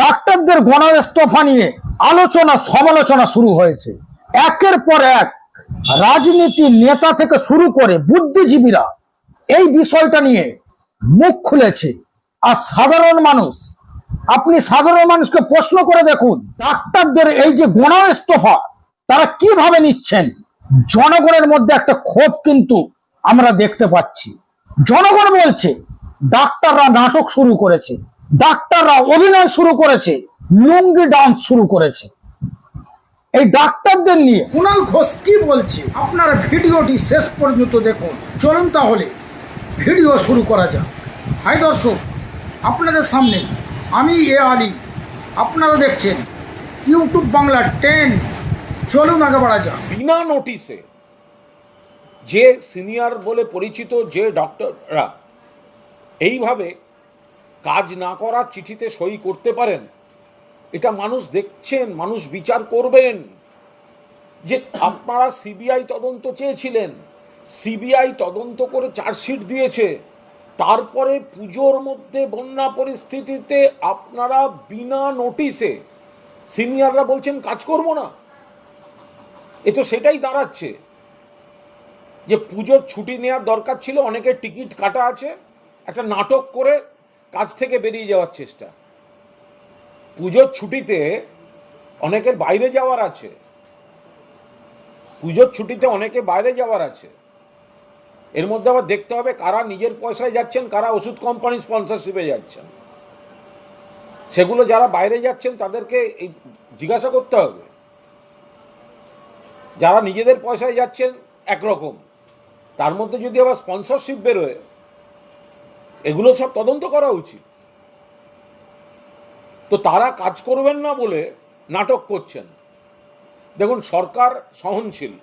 ডাক্তারদের গণ ইস্তফা নিয়ে আলোচনা সমালোচনা শুরু হয়েছে। একের পর এক রাজনীতি নেতা থেকে শুরু করে বুদ্ধিজীবীরা এই বিষয়টা নিয়ে মুখ খুলেছে। আর সাধারণ মানুষ, আপনি সাধারণ মানুষকে প্রশ্ন করে দেখুন, ডাক্তারদের এই যে গণ ইস্তফা তারা কিভাবে নিচ্ছেন। জনগণের মধ্যে একটা ক্ষোভ কিন্তু আমরা দেখতে পাচ্ছি। জনগণ বলছে ডাক্তাররা নাটক শুরু করেছে, ডাক্তাররা অভিনয় শুরু করেছে, লুঙ্গি ডান্স শুরু করেছে। এই ডাক্তারদের নিয়ে কুণাল ঘোষ কি বলছে আপনারা ভিডিওটি শেষ পর্যন্ত দেখুন। চলুন তাহলে ভিডিও শুরু করা যাক। হাই দর্শক, আপনাদের সামনে আমি এ আলী, আপনারা দেখছেন ইউটিউব বাংলা 10। চলুন আগে বাড়া যাক। বিনা নোটিশে যে সিনিয়র বলে পরিচিত যে ডক্টররা এইভাবে কাজ না করার চিঠিতে সই করতে পারেন, এটা মানুষ দেখছেন, মানুষ বিচার করবেন। যে আপনারা সিবিআই তদন্ত চেয়েছিলেন, সিবিআই তদন্ত করে চার্জশিট দিয়েছে, তারপরে পুজোর মধ্যে বন্যা পরিস্থিতিতে আপনারা বিনা নোটিশে সিনিয়ররা বলছেন কাজ করব না। এ তো সেটাই দাঁড়াচ্ছে যে পুজোর ছুটি নেওয়ার দরকার ছিল, অনেকের টিকিট কাটা আছে, একটা নাটক করে কাজ থেকে বেরিয়ে যাওয়ার চেষ্টা। পুজোর ছুটিতে অনেকের বাইরে যাওয়ার আছে, পুজোর ছুটিতে অনেকে বাইরে যাওয়ার আছে। এর মধ্যে আবার দেখতে হবে কারা নিজের পয়সায় যাচ্ছেন, কারা ওষুধ কোম্পানি স্পন্সরশিপে যাচ্ছেন। সেগুলো যারা বাইরে যাচ্ছেন তাদেরকে এই জিজ্ঞাসা করতে হবে। যারা নিজেদের পয়সায় যাচ্ছেন একরকম, তার মধ্যে যদি আবার স্পন্সরশিপ বেরোয়, এগুলো সব তদন্ত করা উচিত। তো তারা কাজ করবেন না বলে নাটক করছেন। দেখুন, সরকার সহনশীল,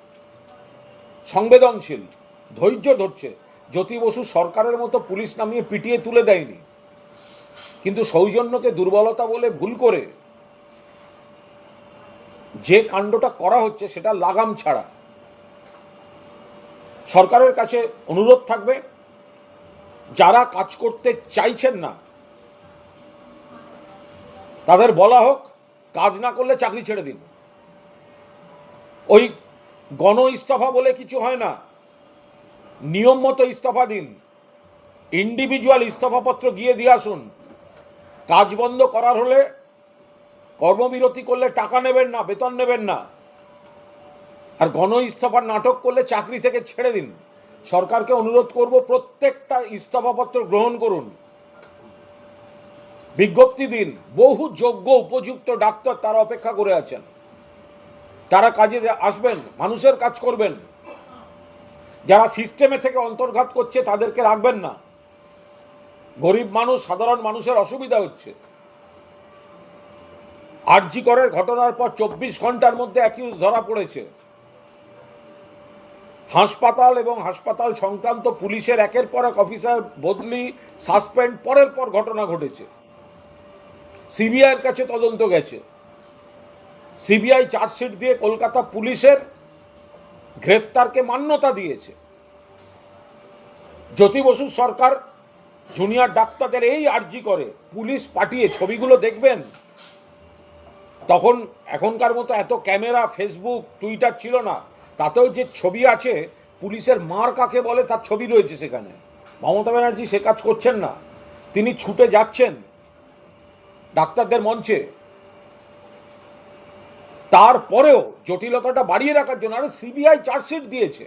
সংবেদনশীল, ধৈর্য ধরছে। জ্যোতি বসু সরকারের মতো পুলিশ নামিয়ে পিটিয়ে তুলে দেয়নি, কিন্তু সৌজন্যকে দুর্বলতা বলে ভুল করে যে কাণ্ডটা করা হচ্ছে সেটা লাগাম ছাড়া। সরকারের কাছে অনুরোধ থাকবে, যারা কাজ করতে চাইছেন না তাদের বলা হোক কাজ না করলে চাকরি ছেড়ে দিন। ওই গণ ইস্তফা বলে কিছু হয় না, নিয়ম মতো ইস্তফা দিন। ইন্ডিভিজুয়াল ইস্তফাপত্র গিয়ে দিয়ে আসুন। কাজ বন্ধ করার হলে, কর্মবিরতি করলে টাকা নেবেন না, বেতন নেবেন না। আর গণ ইস্তফার নাটক করলে চাকরি থেকে ছেড়ে দিন। সরকারকে অনুরোধ করব, প্রত্যেকটা ইস্তফাপত্র গ্রহণ করুন, বিজ্ঞপ্তি দিন। বহু যোগ্য উপযুক্ত ডাক্তার তারা অপেক্ষা করে আছেন, তারা কাজে আসবেন, মানুষের কাজ করবেন। যারা সিস্টেমে থেকে অন্তর্ঘাত করছে তাদেরকে রাখবেন না। গরিব মানুষ, সাধারণ মানুষের অসুবিধা হচ্ছে। আরজি করের ঘটনার পর 24 ঘন্টার মধ্যে অ্যাকিউজ ধরা পড়েছে। হাসপাতাল এবং হাসপাতাল সংক্রান্ত পুলিশের একের পর এক অফিসার বদলি, সাসপেন্ড, পরের পর ঘটনা ঘটেছে। সিবিআইয়ের কাছে তদন্ত গেছে, সিবিআই চার্জশিট দিয়ে কলকাতা পুলিশের গ্রেফতারকে মান্যতা দিয়েছে। জ্যোতি বসু সরকার জুনিয়র ডাক্তারদের এই আরজি করে পুলিশ পাঠিয়ে, ছবিগুলো দেখবেন। তখন এখনকার মতো এত ক্যামেরা, ফেসবুক, টুইটার ছিল না। তাতেও যে ছবি আছে, পুলিশের মার কাকে বলে তার ছবি রয়েছে সেখানে। মমতা ব্যানার্জি সে কাজ করছেন না, তিনি ছুটে যাচ্ছেন ডাক্তারদের মঞ্চে। তারপরেও জটিলতাটা বাড়িয়ে রাখার জন্য আরে সিবিআই চার্জশিট দিয়েছে।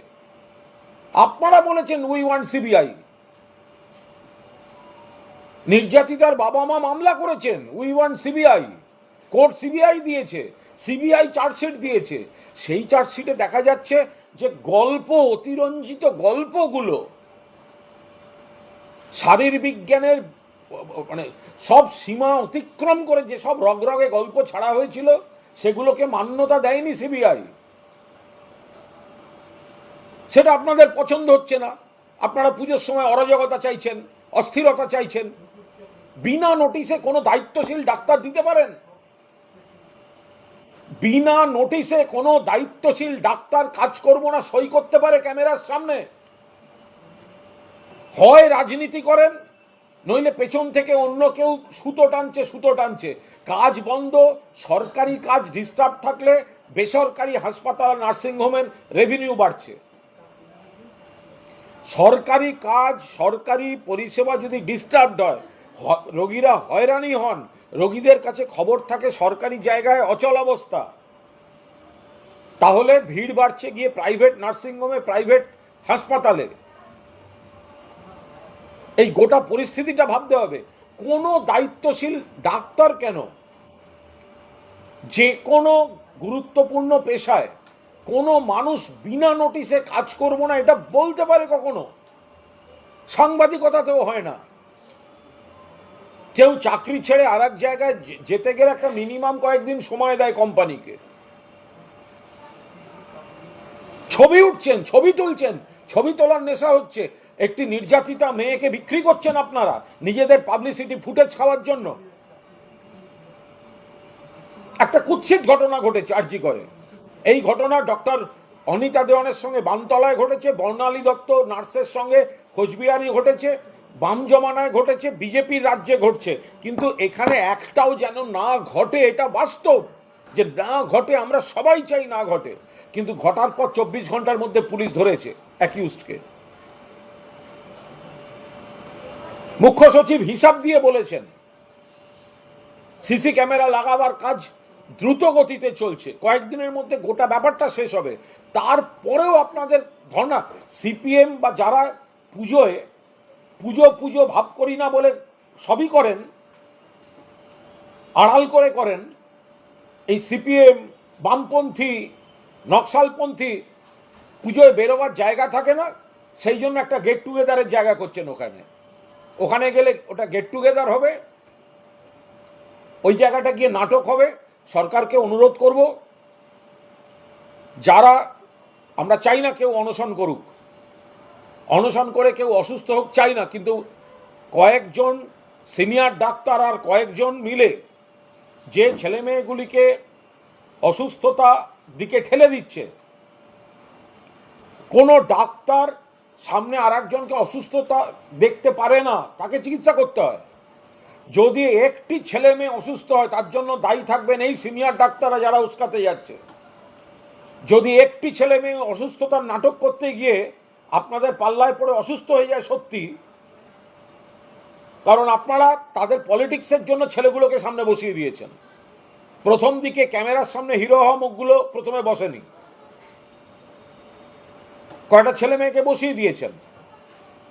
আপনারা বলেছেন উই ওয়ান্ট সিবিআই। নির্যাতিতার বাবা মা মামলা করেছেন, we want CBI. Court CBI দিয়েছে, সিবিআই চার্জশিট দিয়েছে। সেই চার্জশিটে দেখা যাচ্ছে যে গল্প, অতিরঞ্জিত গল্পগুলো, শারীরবিজ্ঞানের মানে সব সীমা অতিক্রম করে যে সব রগরগে গল্প ছাড়া হয়েছিল, সেগুলোকে মান্যতা দেয়নি সিবিআই। সেটা আপনাদের পছন্দ হচ্ছে না। আপনারা পুজোর সময় অরাজকতা চাইছেন, অস্থিরতা চাইছেন। বিনা নোটিশে কোনো দায়িত্বশীল ডাক্তার দিতে পারেন? বিনা নোটিশে কোনো দায়িত্বশীল ডাক্তার কাজ করব না সই করতে পারে ক্যামেরার সামনে? হয় রাজনীতি করেন, নইলে পেছন থেকে অন্য কেউ সুতো টানছে, কাজ বন্ধ। সরকারি কাজ ডিস্টার্ব থাকলে বেসরকারি হাসপাতাল নার্সিংহোমের রেভিনিউ বাড়ছে। সরকারি কাজ, সরকারি পরিষেবা যদি ডিস্টার্বড হয়, রোগীরা হয়রানি হন, রোগীদের কাছে খবর থাকে সরকারি জায়গায় অচল অবস্থা, তাহলে ভিড় বাড়ছে গিয়ে প্রাইভেট নার্সিংহোমে, প্রাইভেট হাসপাতালে। এই গোটা পরিস্থিতিটা ভাবতে হবে। কোনো দায়িত্বশীল ডাক্তার কেন, যে কোনো গুরুত্বপূর্ণ পেশায় কোনো মানুষ বিনা নোটিশে কাজ করব না এটা বলতে পারে কখনো? সাংবাদিকতাতেও হয় না। কেউ চাকরি ছেড়ে আর এক জায়গায় যেতে গেলে একটা মিনিমাম কয়েকদিন সময় দেয় কোম্পানিকে। ছবি উঠছেন, ছবি তুলছেন, ছবি তোলার নেশা হচ্ছে। একটি নির্যাতিতা মেয়েকে বিক্রি করছেন আপনারা নিজেদের পাবলিসিটি ফুটেজ খাওয়ার জন্য। একটা কুৎসিত ঘটনা ঘটেছে আরজি করে। এই ঘটনা ডক্টর অনিতা দেওয়ানের সঙ্গে বানতলায় ঘটেছে, বর্ণালী দত্ত নার্সের সঙ্গে কোচবিহারে ঘটেছে, বাম জমানায় ঘটেছে, বিজেপির রাজ্যে ঘটছে। কিন্তু এখানে একটাও যেন না ঘটে, এটা বাস্তব যে না ঘটে। আমরা সবাই চাই না ঘটে, কিন্তু ঘটার পর 24 ঘন্টার মধ্যে পুলিশ ধরেছে অ্যাকিউজডকে। মুখ্য সচিব হিসাব দিয়ে বলেছেন সিসি ক্যামেরা লাগাবার কাজ দ্রুত গতিতে চলছে, কয়েকদিনের মধ্যে গোটা ব্যাপারটা শেষ হবে। তারপরেও আপনাদের ধর্ণা, সিপিএম বা যারা পুজো ভাব করি না বলে সবই করেন, আড়াল করে করেন, এই সিপিএম, বামপন্থী, নকশালপন্থী পুজোয় বেরোবার জায়গা থাকে না, সেই জন্য একটা গেট টুগেদারের জায়গা করছেন ওখানে গেলে ওটা গেট টুগেদার হবে, ওই জায়গাটা গিয়ে নাটক হবে। সরকারকে অনুরোধ করব, যারা, আমরা চাই না কেউ অনশন করুক, অনশন করে কেউ অসুস্থ হোক চাই না, কিন্তু কয়েকজন সিনিয়র ডাক্তার আর কয়েকজন মিলে যে ছেলে মেয়েগুলিকে অসুস্থতা দিকে ঠেলে দিচ্ছে, কোনো ডাক্তার সামনে আর একজনকে অসুস্থতা দেখতে পারে না, তাকে চিকিৎসা করতে হয়। যদি একটি ছেলে মেয়ে অসুস্থ হয় তার জন্য দায়ী থাকবেন এই সিনিয়র ডাক্তাররা যারা উস্কাতে যাচ্ছে। যদি একটি ছেলে মেয়ে অসুস্থতার নাটক করতে গিয়ে আপনাদের পাল্লায় পড়ে অসুস্থ হয়ে যায় সত্যি, কারণ আপনারা তাদের পলিটিক্সের জন্য ছেলেগুলোকে সামনে বসিয়ে দিয়েছেন। প্রথম দিকে ক্যামেরার সামনে হিরো হওয়া মুখগুলো প্রথমে বসেনি, কয়টা ছেলে মেয়েকে বসিয়ে দিয়েছেন।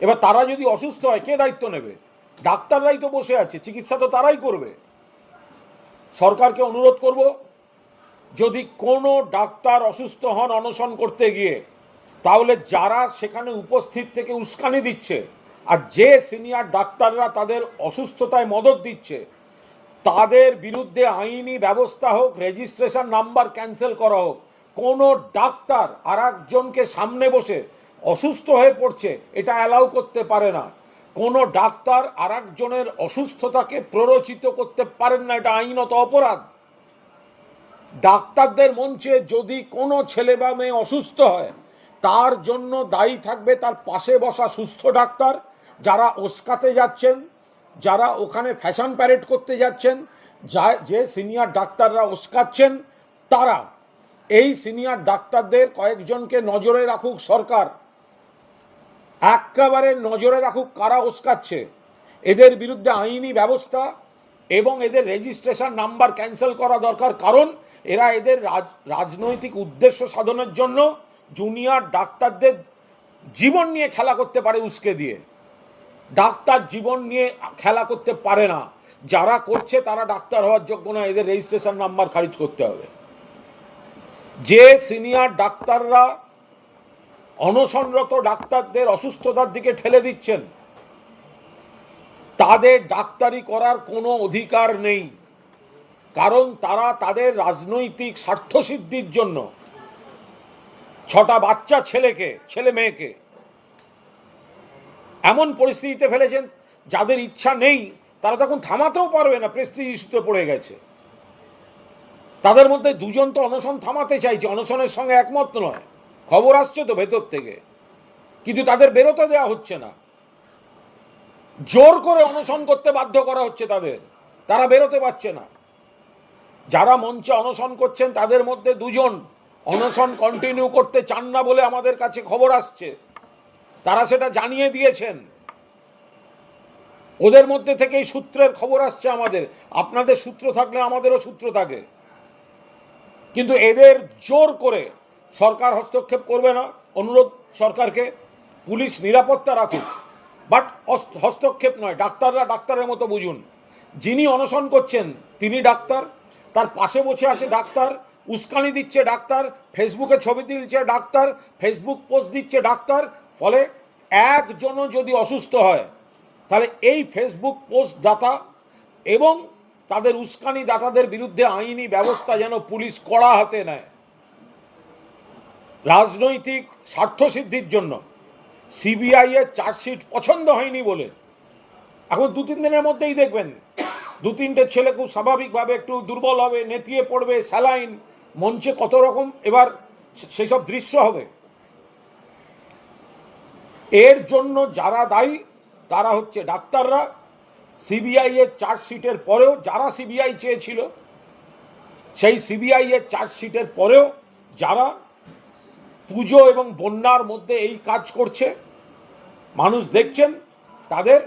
এবার তারা যদি অসুস্থ হয় কে দায়িত্ব নেবে? ডাক্তাররাই তো বসে আছে, চিকিৎসা তো তারাই করবে। সরকারকে অনুরোধ করব, যদি কোনো ডাক্তার অসুস্থ হন অনশন করতে গিয়ে, তাহলে যারা সেখানে উপস্থিত থেকে উস্কানি দিচ্ছে আর যে সিনিয়র ডাক্তাররা তাদের অসুস্থতায় মদত দিচ্ছে, তাদের বিরুদ্ধে আইনি ব্যবস্থা হোক, রেজিস্ট্রেশন নাম্বার ক্যান্সেল করা হোক। কোনো ডাক্তার আর একজনকে সামনে বসে অসুস্থ হয়ে পড়ছে এটা অ্যালাউ করতে পারে না। কোনো ডাক্তার আর একজনের অসুস্থতাকে প্ররোচিত করতে পারেন না, এটা আইনত অপরাধ। ডাক্তারদের মঞ্চে যদি কোনো ছেলে বা মেয়ে অসুস্থ হয় তার জন্য দায়ী থাকবে তার পাশে বসা সুস্থ ডাক্তার, যারা উস্কাতে যাচ্ছেন, যারা ওখানে ফ্যাশন প্যারেড করতে যাচ্ছেন, যে সিনিয়র ডাক্তাররা উস্কাচ্ছেন তারা। এই সিনিয়র ডাক্তারদের কয়েকজনকে নজরে রাখুক সরকার, একেবারে নজরে রাখুক কারা উস্কাচ্ছে, এদের বিরুদ্ধে আইনি ব্যবস্থা এবং এদের রেজিস্ট্রেশন নাম্বার ক্যান্সেল করা দরকার। কারণ এরা এদের রাজনৈতিক উদ্দেশ্য সাধনের জন্য জুনিয়র ডাক্তারদের জীবন নিয়ে খেলা করতে পারে উস্কে দিয়ে। ডাক্তার জীবন নিয়ে খেলা করতে পারে না, যারা করছে তারা ডাক্তার হওয়ার যোগ্য না, এদের রেজিস্ট্রেশন নাম্বার খারিজ করতে হবে। যে সিনিয়র ডাক্তাররা অনশনরত ডাক্তারদের অসুস্থতার দিকে ঠেলে দিচ্ছেন, তাদের ডাক্তারি করার কোনো অধিকার নেই, কারণ তারা তাদের রাজনৈতিক স্বার্থসিদ্ধির জন্য 6টা বাচ্চা ছেলে মেয়েকে এমন পরিস্থিতিতে ফেলেছেন যাদের ইচ্ছা নেই তারা তখন থামাতেও পারবে না, প্রেস্টিজ ইস্যুতে পড়ে গেছে। তাদের মধ্যে 2জন তো অনশন থামাতে চাইছে, অনশনের সঙ্গে একমত নয়, খবর আসছে তো ভেতর থেকে, কিন্তু তাদের বেরোতে দেওয়া হচ্ছে না। জোর করে অনশন করতে বাধ্য করা হচ্ছে তাদের, তারা বেরোতে পারছে না। যারা মঞ্চে অনশন করছেন তাদের মধ্যে দুজন অনশন কন্টিনিউ করতে চান না বলে আমাদের কাছে খবর আসছে, তারা সেটা জানিয়ে দিয়েছেন। ওদের মধ্যে থেকেই সূত্রের খবর আসছে আমাদের, আপনাদের সূত্র থাকলে আমাদেরও সূত্র থাকে। কিন্তু এদের জোর করে সরকার হস্তক্ষেপ করবে না, অনুরোধ সরকারকে পুলিশ নিরাপত্তা রাখুক, বাট হস্তক্ষেপ নয়। ডাক্তাররা ডাক্তারের মতো বুঝুন। যিনি অনশন করছেন তিনি ডাক্তার, তার পাশে বসে আছে ডাক্তার, উস্কানি দিচ্ছে ডাক্তার, ফেসবুকে ছবি দিচ্ছে ডাক্তার, ফেসবুক পোস্ট দিচ্ছে ডাক্তার। ফলে একজনও যদি অসুস্থ হয় তাহলে এই ফেসবুক পোস্ট দাতা এবং তাদের উস্কানি দাতাদের বিরুদ্ধে আইনি ব্যবস্থা যেন পুলিশ কড়া হাতে নেয়। রাজনৈতিক স্বার্থসিদ্ধির জন্য সিবিআই এর চার্জশিট পছন্দ হয়নি বলে এখন 2-3 দিনের মধ্যেই দেখবেন 2-3টে ছেলে খুব স্বাভাবিকভাবে একটু দুর্বল হবে, নেতিয়ে পড়বে, স্যালাইন, মঞ্চে কত রকম এবার সেসব দৃশ্য হবে। এর জন্য যারা দায়ী তারা হচ্ছে ডাক্তাররা। সিবিআই এর চার্জশিটের পরেও যারা সিবিআই চেয়েছিল, সেই সিবিআই এর চার্জশিটের পরেও যারা পুজো এবং বন্যার মধ্যে এই কাজ করছে, মানুষ দেখছেন, তাদের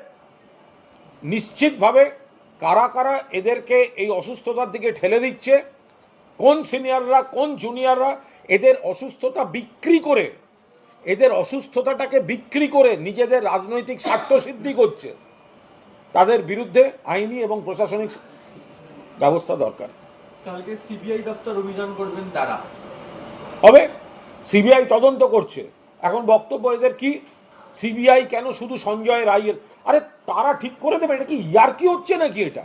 নিশ্চিতভাবে কারা কারা এদেরকে এই অসুস্থতার দিকে ঠেলে দিচ্ছে, কোন সিনিয়ররা কোন জুনিয়ররা এদের অসুস্থতা বিক্রি করে, এদের অসুস্থতাটাকে বিক্রি করে নিজেদের রাজনৈতিক স্বার্থ সিদ্ধি করছে, তাদের বিরুদ্ধে আইনি এবং প্রশাসনিক ব্যবস্থা দরকার। কালকে সিবিআই দপ্তর অভিযান করবেন তারা, হবে সিবিআই তদন্ত করছে। এখন বক্তব্য এদের কি, সিবিআই কেন শুধু সঞ্জয় রায়ের? আরে তারা ঠিক করে দেবে, এটা কি ইয়ার্কি হচ্ছে নাকি? এটা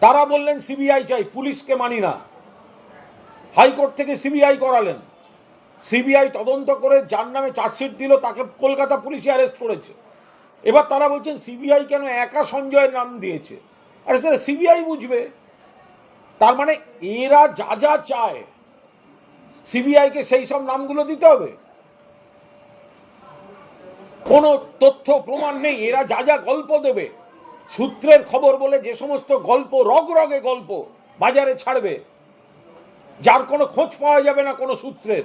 তারা বললেন সিবিআই চাই, পুলিশকে মানি না, হাইকোর্ট থেকে সিবিআই করালেন, সিবিআই তদন্ত করে যার নামে চার্জশিট দিল তাকে কলকাতা পুলিশে অ্যারেস্ট করেছে। এবার তারা বলছেন সিবিআই কেন একা সঞ্জয়ের নাম দিয়েছে? আরে স্যার সিবিআই বুঝবে। তার মানে এরা যা যা চায় সিবিআইকে সেই সব নামগুলো দিতে হবে। কোনো তথ্য প্রমাণ নেই, এরা যা যা গল্প দেবে, সূত্রের খবর বলে যে সমস্ত গল্প, রগরগে গল্প বাজারে ছাড়বে, যার কোনো খোঁজ পাওয়া যাবে না কোনো সূত্রের,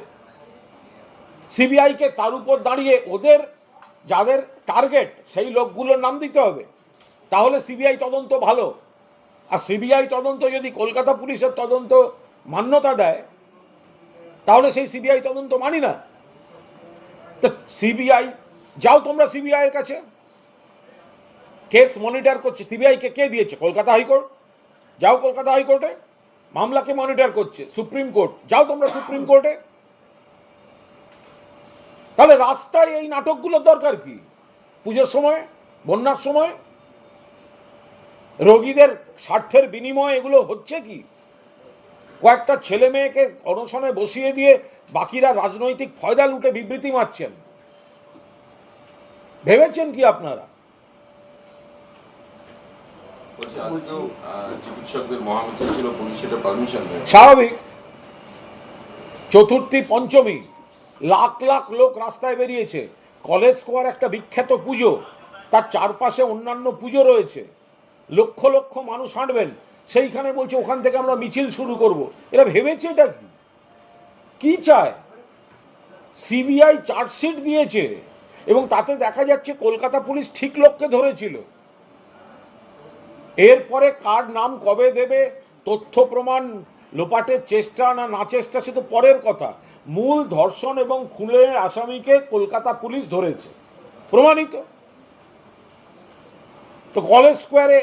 সিবিআইকে তার উপর দাঁড়িয়ে ওদের যাদের টার্গেট সেই লোকগুলোর নাম দিতে হবে। তাহলে সিবিআই তদন্ত ভালো। আর সিবিআই তদন্ত যদি কলকাতা পুলিশের তদন্ত মান্যতা দেয়, তাহলে সেই সিবিআই তদন্ত মানি না। তো সিবিআই যাও তোমরা সিবিআই এর কাছে, কেস মনিটর করছে সিবিআইকে কে দিয়েছে? কলকাতা হাইকোর্ট। যাও কলকাতা হাইকোর্টে, মামলাকে মনিটর করছে সুপ্রিম কোর্ট, যাও তোমরা সুপ্রিম কোর্টে। তাহলে রাস্তায় এই নাটকগুলোর দরকার কি? পুজোর সময়, বন্যার সময় রোগীদের স্বার্থের বিনিময়ে এগুলো হচ্ছে কি? কয়েকটা ছেলে মেয়েকে অনশনে বসিয়ে দিয়ে বাকিরা রাজনৈতিক ফয়দা লুটে বিবৃতি মারছেন। ভেবেছেন কি আপনারা? চিকিৎসকদের মহামিছিল ছিল, পুলিশ এটা পারমিশন দেয়। স্বাভাবিক, চতুর্থী পঞ্চমী, লাখ লাখ লোক রাস্তায় বেরিয়েছে। কলেজ স্কোয়ার একটা বিখ্যাত পুজো, তার চারপাশে অন্যান্য পুজো রয়েছে, লক্ষ লক্ষ মানুষ হাঁটবেন, সেইখানে বলছে ওখান থেকে আমরা মিছিল শুরু করব। এরা ভেবেছে এটা কি? কি চায়? সিবিআই চার্জশিট দিয়েছে এবং তাতে দেখা যাচ্ছে কলকাতা পুলিশ ঠিক লোককে ধরেছিল। এরপরে কার নাম কবে দেবে, তথ্য প্রমাণ লোপাটের চেষ্টা না না চেষ্টা সে তো পরের কথা। মূল ধর্ষণ এবং খুনের আসামিকে কলকাতা পুলিশ ধরেছে, প্রমাণিত। তো কলেজ স্কোয়ারে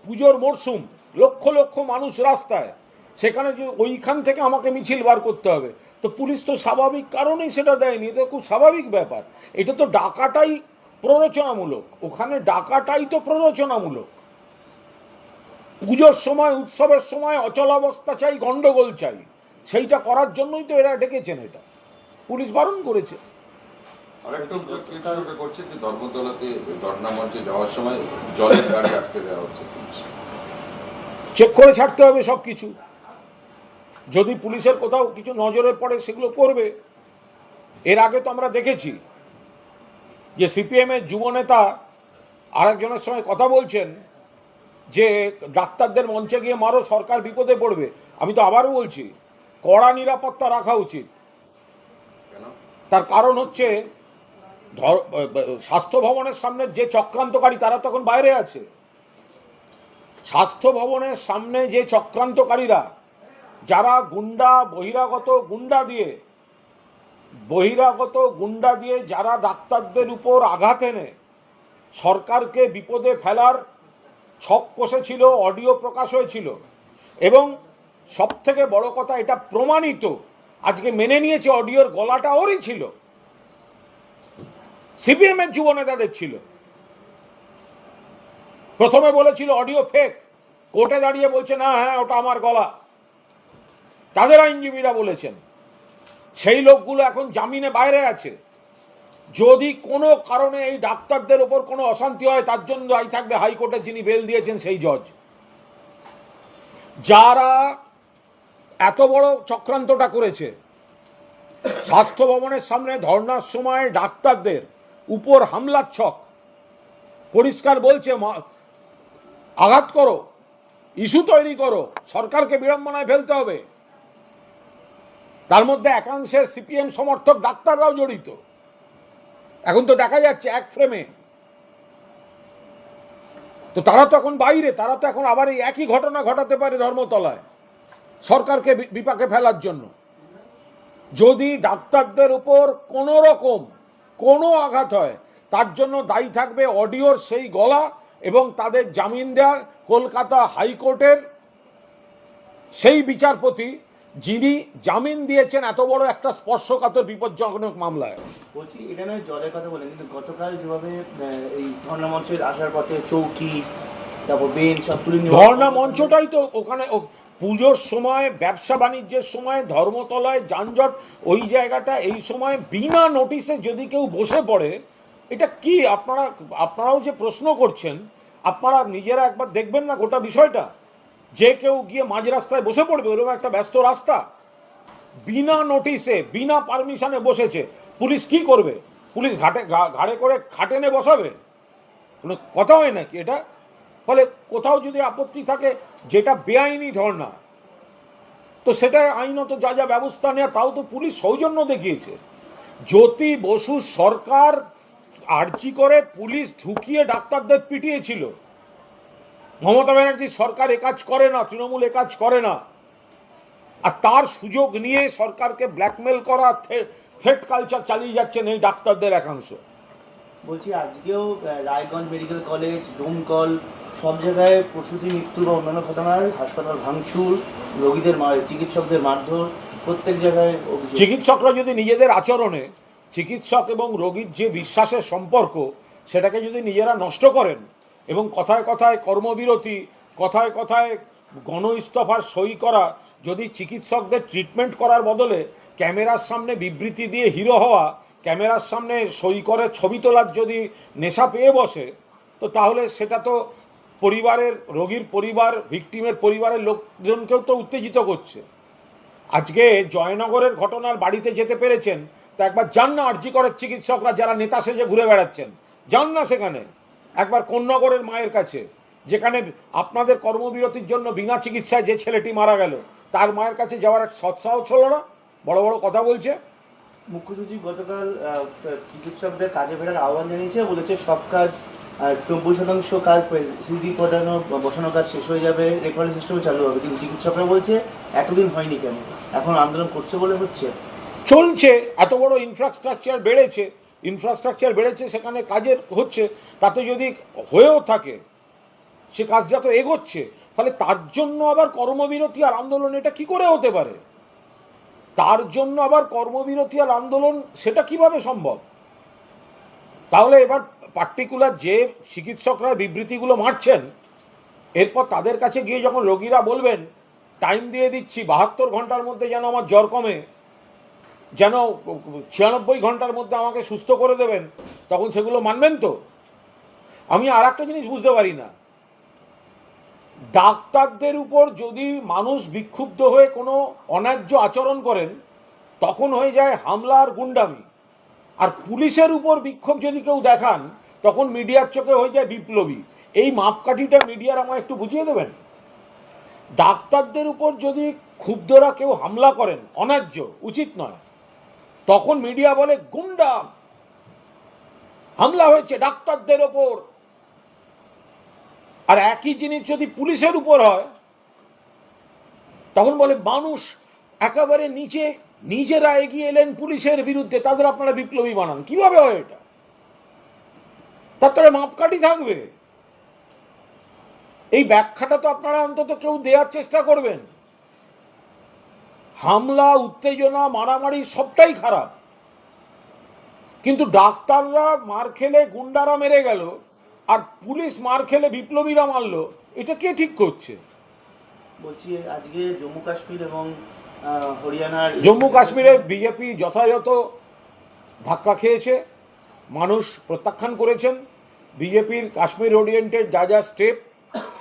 পুজোর মরশুম, লক্ষ লক্ষ মানুষ রাস্তায়, সেখানে যে ওইখান থেকে আমাকে মিছিল বার করতে হবে, তো পুলিশ তো স্বাভাবিক কারণেই সেটা দেয়নি। এটা খুব স্বাভাবিক ব্যাপার। এটা তো ডাকাটাই প্ররোচনামূলক, ওখানে ডাকাটাই তো প্ররোচনামূলক। পুজোর সময়, উৎসবের সময় অচলাবস্থা চাই, গন্ডগোল চাই, সেইটা করার জন্যই তো এরা ডেকেছেন। এটা পুলিশ বারণ করেছে। আরেকটা চিকিৎসকরা করছে যে ধর্মতলাতে ধর্ণা মঞ্চে যাওয়ার সময় জলের গাড়ি আটকে দেওয়া হচ্ছে। চেক করে ছাড়তে হবে সব কিছু। যদি পুলিশের কোথাও কিছু নজরে পড়ে সেগুলো করবে। এর আগে তো আমরা দেখেছি যে সিপিএমের যুবনেতা আরেকজনের সঙ্গে কথা বলছেন যে ডাক্তারদের মঞ্চে গিয়ে মারো, সরকার বিপদে পড়বে। আমি তো আবারও বলছি, কড়া নিরাপত্তা রাখা উচিত। কেন? তার কারণ হচ্ছে স্বাস্থ্য ভবনের সামনে যে চক্রান্তকারী তারা তখন বাইরে আছে। স্বাস্থ্য ভবনের সামনে যে চক্রান্তকারীরা, যারা বহিরাগত গুন্ডা দিয়ে যারা ডাক্তারদের উপর আঘাত এনে সরকারকে বিপদে ফেলার ছক কষেছিল, অডিও প্রকাশ হয়েছিল, এবং সব থেকে বড় কথা এটা প্রমাণিত, আজকে মেনে নিয়েছে অডিওর গলাটা ওরই ছিল, সিপিএম এর যুব নেতাদের ছিল। প্রথমে বলেছিল অডিও ফেক, কোর্টে দাঁড়িয়ে বলছে না হ্যাঁ ওটা আমার গলা, তাদের আইনজীবীরা বলেছেন। সেই লোকগুলো এখন জামিনে বাইরে আছে। যদি কোনো কারণে এই ডাক্তারদের ওপর কোনো অশান্তি হয়, তার জন্য দায়ী থাকবে হাইকোর্টের যিনি বেল দিয়েছেন সেই জজ। যারা এত বড় চক্রান্তটা করেছে, স্বাস্থ্য ভবনের সামনে ধর্নার সময় ডাক্তারদের উপর হামলার ছক, পরিষ্কার বলছে আঘাত করো, ইস্যু তৈরি করো, সরকারকে বিড়ম্বনায় ফেলতে হবে। তার মধ্যে একাংশের সিপিএম সমর্থক ডাক্তাররাও জড়িত। এখন তো দেখা যাচ্ছে এক ফ্রেমে। তো তারা তো এখন বাইরে, তারা তো এখন আবার এই একই ঘটনা ঘটাতে পারে ধর্মতলায় সরকারকে বিপাকে ফেলার জন্য। যদি ডাক্তারদের উপর কোনো রকম কোনো আঘাত হয়, তার জন্য দায়ী থাকবে অডিওর সেই গলা এবং তাদের জামিন দেওয়া কলকাতা হাইকোর্টের সেই বিচারপতি যিনি জামিন দিয়েছেন এত বড় একটা স্পর্শকাতর বিপজ্জনক মামলায়। বলছি এটা নয় জলের কথা বলেন, কিন্তু গতকাল যেভাবে এই ধর্ণা মঞ্চে আসার পথে চৌকি, তারপর বেঞ্চ সব তুলে নিয়ে ধর্ণা মঞ্চটাই তো ওখানে পুজোর সময়, ব্যবসা বাণিজ্যের সময় ধর্মতলায় যানজট, ওই জায়গাটা এই সময় বিনা নোটিশে যদি কেউ বসে পড়ে, এটা কি? আপনারাও যে প্রশ্ন করছেন, আপনারা নিজেরা একবার দেখবেন না গোটা বিষয়টা। যে কেউ গিয়ে মাঝ রাস্তায় বসে পড়বে, ওরকম একটা ব্যস্ত রাস্তা, বিনা নোটিশে বিনা পারমিশনে বসেছে, পুলিশ কি করবে? পুলিশ ঘাড়ে করে খাটেনে বসাবে? কোনো কথা হয় নাকি এটা? ফলে কোথাও যদি আপত্তি থাকে, যেটা বেআইনি ধর্ণা, তো সেটা আইনত যা যা ব্যবস্থা নেওয়া, তাও তো পুলিশ সৌজন্য দেখিয়েছে। জ্যোতি বসু সরকার আর্জি করে পুলিশ ঢুকিয়ে ডাক্তারদের পিটিয়েছিল। মমতা ব্যানার্জির সরকার একাজ করে না, তৃণমূল একাজ করে না, আর তার সুযোগ নিয়ে সরকারকে ব্ল্যাকমেল করা, থ্রেট কালচার চালিয়ে যাচ্ছেন এই ডাক্তারদের একাংশ। বলছি আজকেও রায়গঞ্জ মেডিকেল কলেজ, ডোমকল সব জায়গায় প্রসূতি মৃত্যু বা অন্যান্য ঘটনার হাসপাতাল ভাঙচুর, রোগীদের চিকিৎসকদের মারধর, প্রত্যেক জায়গায় অভিযোগ। চিকিৎসকরা যদি নিজেদের আচরণে চিকিৎসক এবং রোগীর যে বিশ্বাসের সম্পর্ক, সেটাকে যদি নিজেরা নষ্ট করেন এবং কথায় কথায় কর্মবিরতি, কথায় কথায় গণ ইস্তফার সই করা, যদি চিকিৎসকদের ট্রিটমেন্ট করার বদলে ক্যামেরার সামনে বিবৃতি দিয়ে হিরো হওয়া, ক্যামেরার সামনে সই করে ছবি তোলার যদি নেশা পেয়ে বসে, তো তাহলে সেটা তো পরিবারের, রোগীর পরিবার, ভিকটিমের পরিবারের লোকজনকেও তো উত্তেজিত করছে। আজকে জয়নগরের ঘটনার বাড়িতে যেতে পেরেছেন, তা একবার যান না আরজি করের চিকিৎসকরা যারা নেতা সেজে ঘুরে বেড়াচ্ছেন, যান না সেখানে একবার কোন্নগরের মায়ের কাছে, যেখানে আপনাদের কর্মবিরতির জন্য বিনা চিকিৎসায় যে ছেলেটি মারা গেল, তার মায়ের কাছে যাওয়ার এক সৎসাহস হলো না? বড় বড় কথা বলছে। মুখ্য সচিব গতকাল চিকিৎসকদের কাজে ফেরার আহ্বান জানিয়েছে, বলেছে সব কাজ 90% কাজ সিডি বসানোর কাজ শেষ হয়ে যাবে, রেকর্ডিং সিস্টেমে চালু হবে। কিন্তু চিকিৎসকরা বলছে এতদিন হয়নি কেন? এখন আন্দোলন করছে বলে হচ্ছে? চলছে, এত বড় ইনফ্রাস্ট্রাকচার বেড়েছে, সেখানে কাজের হচ্ছে, তাতে যদি হয়েও থাকে সে কাজটা তো এগোচ্ছে, ফলে তার জন্য আবার কর্মবিরতি আর আন্দোলন, এটা কি করে হতে পারে? তার জন্য আবার কর্মবিরতি আর আন্দোলন, সেটা কিভাবে সম্ভব? তাহলে এবার পার্টিকুলার যে চিকিৎসকরা বিবৃতিগুলো মারছেন, এরপর তাদের কাছে গিয়ে যখন রোগীরা বলবেন টাইম দিয়ে দিচ্ছি 72 ঘন্টার মধ্যে যেন আমার জ্বর কমে, যেন 96 ঘন্টার মধ্যে আমাকে সুস্থ করে দেবেন, তখন সেগুলো মানবেন তো? আমি আর একটা জিনিস বুঝতে পারি না, ডাক্তারদের উপর যদি মানুষ বিক্ষুব্ধ হয়ে কোনো অন্যায্য আচরণ করেন, তখন হয়ে যায় হামলা আর গুন্ডামি। আর পুলিশের উপর বিক্ষোভ যদি কেউ দেখান, তখন মিডিয়ার চোখে হয়ে যায় বিপ্লবী। এই মাপকাঠিটা মিডিয়ার আমায় একটু বুঝিয়ে দেবেন। ডাক্তারদের উপর যদি ক্ষুব্ধরা কেউ হামলা করেন, অন্যায্য, উচিত নয়, তখন মিডিয়া বলে গুন্ডা, হামলা হয়েছে ডাক্তারদের ওপর। আর একই জিনিস যদি পুলিশের উপর হয়, তখন বলে মানুষ একেবারে নিচে নিজেরা এগিয়ে এলেন পুলিশের বিরুদ্ধে, তাদের আপনারা বিপ্লবী বানান। কিভাবে হয় এটা? তার তো মাপকাঠি থাকবে। এই ব্যাখ্যাটা তো আপনারা অন্তত কেউ দেওয়ার চেষ্টা করবেন। হামলা, উত্তেজনা, মারামারি সবটাই খারাপ, কিন্তু ডাক্তাররা মার খেলে গুন্ডারা মেরে গেল আর পুলিশ মার খেলে বিপ্লবীরা মারলো, এটা কে ঠিক করছে? বলছি আজকে জম্মু কাশ্মীর এবং হরিয়ানার জম্মু কাশ্মীরে বিজেপি যথাযথ ধাক্কা খেয়েছে, মানুষ প্রত্যাখ্যান করেছেন। বিজেপির কাশ্মীর ওরিয়েন্টেড যা যা স্টেপ,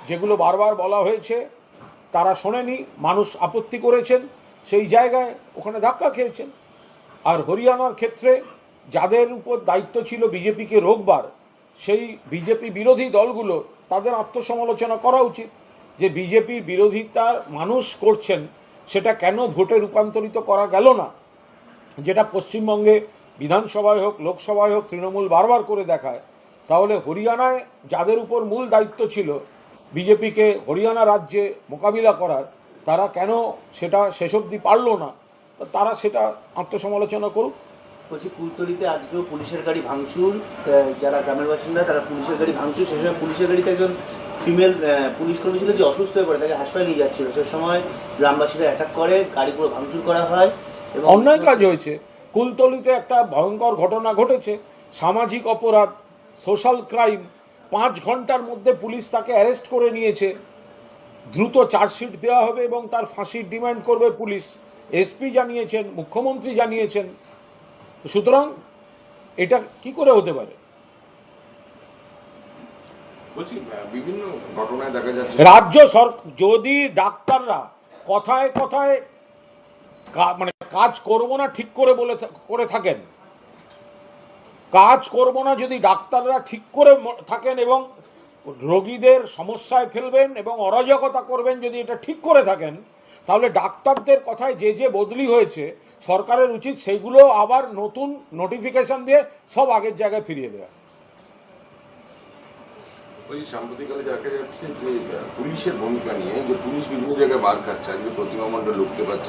যেগুলো বারবার বলা হয়েছে, তারা শোনেনি, মানুষ আপত্তি করেছেন, সেই জায়গায় ওখানে ধাক্কা খেয়েছেন। আর হরিয়ানার ক্ষেত্রে যাদের উপর দায়িত্ব ছিল বিজেপিকে রোকবার, সেই বিজেপি বিরোধী দলগুলো, তাদের আত্মসমালোচনা করা উচিত যে বিজেপি বিরোধিতা মানুষ করছেন, সেটা কেন ভোটে রূপান্তরিত করা গেল না, যেটা পশ্চিমবঙ্গে বিধানসভায় হোক, লোকসভায় হোক, তৃণমূল বারবার করে দেখায়। তাহলে হরিয়ানায় যাদের উপর মূল দায়িত্ব ছিল বিজেপিকে হরিয়ানা রাজ্যে মোকাবিলা করার, তারা কেন সেটা শেষ অবধি পারল না, তারা সেটা আত্মসমালোচনা করুক। বলছি কুলতলিতে আজকেও পুলিশের গাড়ি ভাঙচুর, যারা গ্রামের বাসিন্দা তারা পুলিশের গাড়ি ভাঙচুর। সে সময় পুলিশের গাড়িতে একজন ফিমেল পুলিশ কর্মী ছিল যে অসুস্থ হয়ে পড়ে, তাকে হাসপাতালে নিয়ে যাচ্ছিল। সে সময় গ্রামবাসীরা অ্যাটাক করে, গাড়ি পুরো ভাঙচুর করা হয় এবং অন্যায় কাজ হয়েছে। কুলতলিতে একটা ভয়ঙ্কর ঘটনা ঘটেছে, সামাজিক অপরাধ, সোশ্যাল ক্রাইম। 5 ঘন্টার মধ্যে পুলিশ তাকে অ্যারেস্ট করে নিয়েছে। দ্রুত চার্জশিট দেওয়া হবে এবং তার ফাঁসির ডিমান্ড করবে পুলিশ। এসপি জানিয়েছেন, মুখ্যমন্ত্রী জানিয়েছেন। সুতরাং এটা কি করে হতে পারে? বলছি বিভিন্ন ঘটনায় দেখা যাচ্ছে রাজ্য সরকার যদি ডাক্তাররা কথায় কথায় মানে কাজ করব না ঠিক করে করে থাকেন, কাজ করব না যদি ডাক্তাররা ঠিক করে থাকেন এবং রোগীদের সমস্যায় ফেলবেন এবং অরাজকতা করবেন যদি এটা ঠিক করে থাকেন, তাহলে ডাক্তারদের কথায় যে যে বদলি হয়েছে সরকারের উচিত সেইগুলো আবার নতুন নোটিফিকেশন দিয়ে সব আগের জায়গায় ফিরিয়ে দেওয়া। ওই সাম্প্রতিককালে দেখা যাচ্ছে যে পুলিশের ভূমিকা নিয়ে, যে পুলিশ বিভিন্ন জায়গায় মার খাচ্ছে, আজকে প্রতিমা মণ্ডল লুকতে পারছে।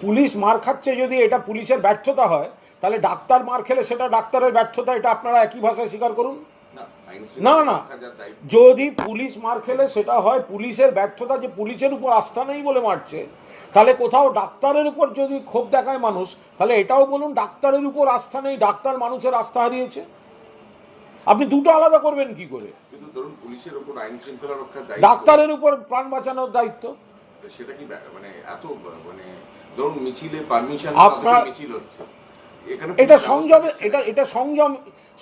পুলিশ মার খাচ্ছে, যদি এটা পুলিশের ব্যর্থতা হয়, তাহলে ডাক্তার মার খেলে সেটা ডাক্তারের ব্যর্থতা, এটা আপনারা একই ভাষায় স্বীকার করুন। না, যদি পুলিশ মার খেলে সেটা হয় পুলিশের ব্যর্থতা, যে পুলিশের উপর আস্থা নেই বলে মারছে, তাহলে কোথাও ডাক্তারের উপর যদি ক্ষোভ দেখায় মানুষ, তাহলে এটাও বলুন ডাক্তারের উপর আস্থা নেই, ডাক্তার মানুষের আস্থা হারিয়েছে। আপনি দুটো আলাদা করবেন কি করে? কিন্তু ধরুন পুলিশের উপর আইন শৃঙ্খলা রক্ষার দায়িত্ব, ডাক্তারের উপর প্রাণ বাঁচানোর দায়িত্ব, সেটা কি মানে এত মানে ধরুন মিছিলে পারমিশন আপনার মিছিল হচ্ছে, এটা সংযমে, এটা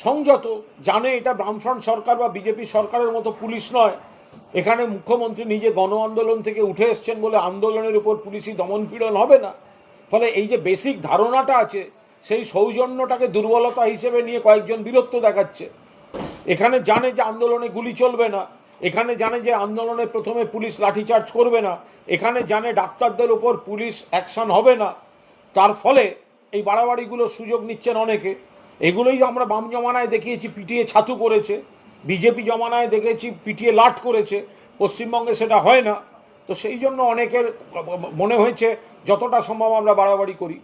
সংযত জানে এটা বামফ্রন্ট সরকার বা বিজেপি সরকারের মতো পুলিশ নয়। এখানে মুখ্যমন্ত্রী নিজে গণ আন্দোলন থেকে উঠে এসছেন বলে আন্দোলনের উপর পুলিশি দমনপীড়ন হবে না। ফলে এই যে বেসিক ধারণাটা আছে, সেই সৌজন্যটাকে দুর্বলতা হিসেবে নিয়ে কয়েকজন বীরত্ব দেখাচ্ছে। এখানে জানে যে আন্দোলনে গুলি চলবে না, এখানে জানে যে আন্দোলনে প্রথমে পুলিশ লাঠিচার্জ করবে না, এখানে জানে ডাক্তারদের উপর পুলিশ অ্যাকশন হবে না। তার ফলে এই বাড়াবাড়িগুলোর সুযোগ নিচ্ছেন অনেকে। এগুলোই আমরা বাম জমানায় দেখিয়েছি, পিটিয়ে ছাতু করেছে। বিজেপি জমানায় দেখেছি পিটিয়ে লাট করেছে। পশ্চিমবঙ্গে সেটা হয় না। তো সেই জন্য অনেকের মনে হয়েছে যতটা সম্ভব আমরা বাড়াবাড়ি করি।